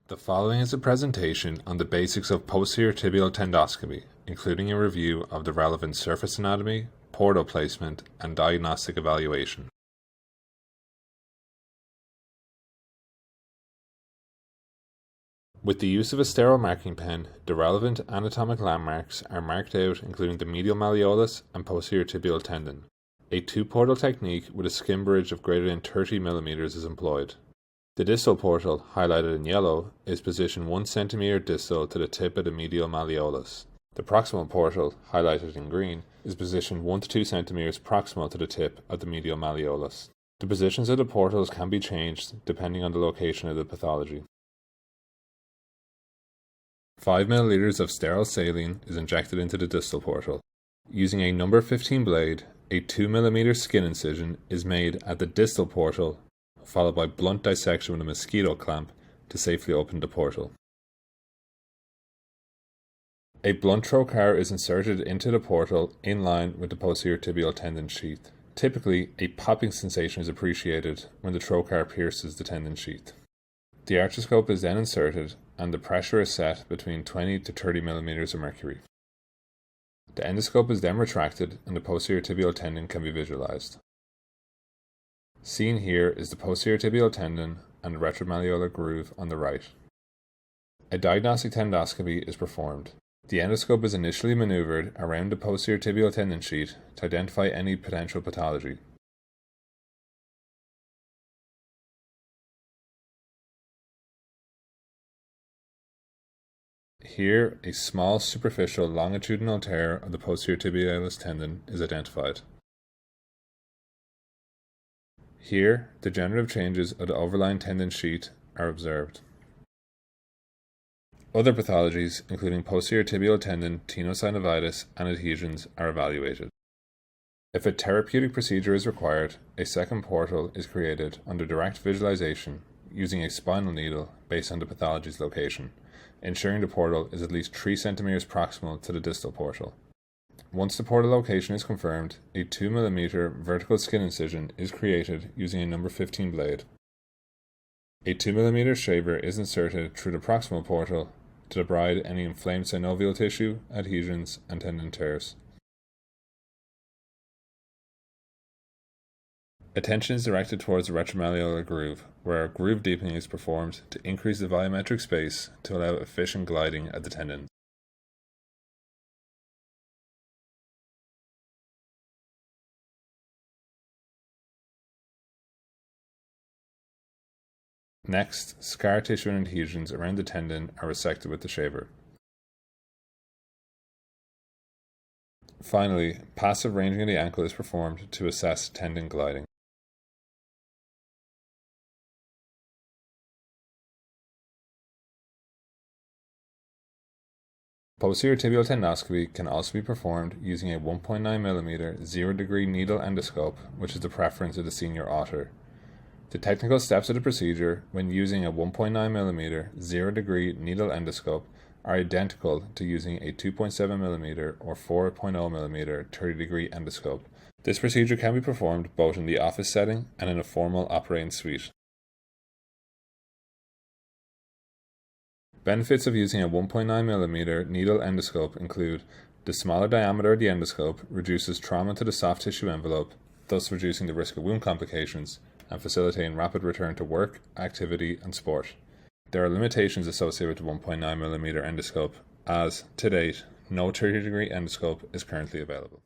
The following is a presentation on the basics of posterior tibial tendoscopy, including a review of the relevant surface anatomy, portal placement, and diagnostic evaluation. With the use of a sterile marking pen, the relevant anatomic landmarks are marked out, including the medial malleolus and posterior tibial tendon. A two-portal technique with a skin bridge of greater than 30 mm is employed. The distal portal, highlighted in yellow, is positioned 1 cm distal to the tip of the medial malleolus. The proximal portal, highlighted in green, is positioned 1 to 2 cm proximal to the tip of the medial malleolus. The positions of the portals can be changed depending on the location of the pathology. 5 ml of sterile saline is injected into the distal portal. Using a number 15 blade, a 2 mm skin incision is made at the distal portal, followed by blunt dissection with a mosquito clamp to safely open the portal. A blunt trocar is inserted into the portal in line with the posterior tibial tendon sheath. Typically, a popping sensation is appreciated when the trocar pierces the tendon sheath. The arthroscope is then inserted and the pressure is set between 20 to 30 mm of mercury. The endoscope is then retracted and the posterior tibial tendon can be visualized. Seen here is the posterior tibial tendon and the retromalleolar groove on the right. A diagnostic tendoscopy is performed. The endoscope is initially maneuvered around the posterior tibial tendon sheath to identify any potential pathology. Here, a small superficial longitudinal tear of the posterior tibialis tendon is identified. Here, degenerative changes of the overlying tendon sheath are observed. Other pathologies, including posterior tibial tendon tenosynovitis and adhesions, are evaluated. If a therapeutic procedure is required, a second portal is created under direct visualization using a spinal needle based on the pathology's location, ensuring the portal is at least 3 cm proximal to the distal portal. Once the portal location is confirmed, a 2 mm vertical skin incision is created using a number 15 blade. A 2 mm shaver is inserted through the proximal portal to debride any inflamed synovial tissue, adhesions, and tendon tears. Attention is directed towards the retromalleolar groove, where a groove deepening is performed to increase the volumetric space to allow efficient gliding at the tendon. Next, scar tissue and adhesions around the tendon are resected with the shaver. Finally, passive ranging of the ankle is performed to assess tendon gliding. Posterior tibial tendoscopy can also be performed using a 1.9 mm 0-degree needle endoscope, which is the preference of the senior author. The technical steps of the procedure when using a 1.9 mm 0-degree needle endoscope are identical to using a 2.7 mm or 4.0 mm 30-degree endoscope. This procedure can be performed both in the office setting and in a formal operating suite. Benefits of using a 1.9 mm needle endoscope include the smaller diameter of the endoscope reduces trauma to the soft tissue envelope, thus reducing the risk of wound complications and facilitating rapid return to work, activity, and sport. There are limitations associated with the 1.9 mm endoscope, as, to date, no 30-degree endoscope is currently available.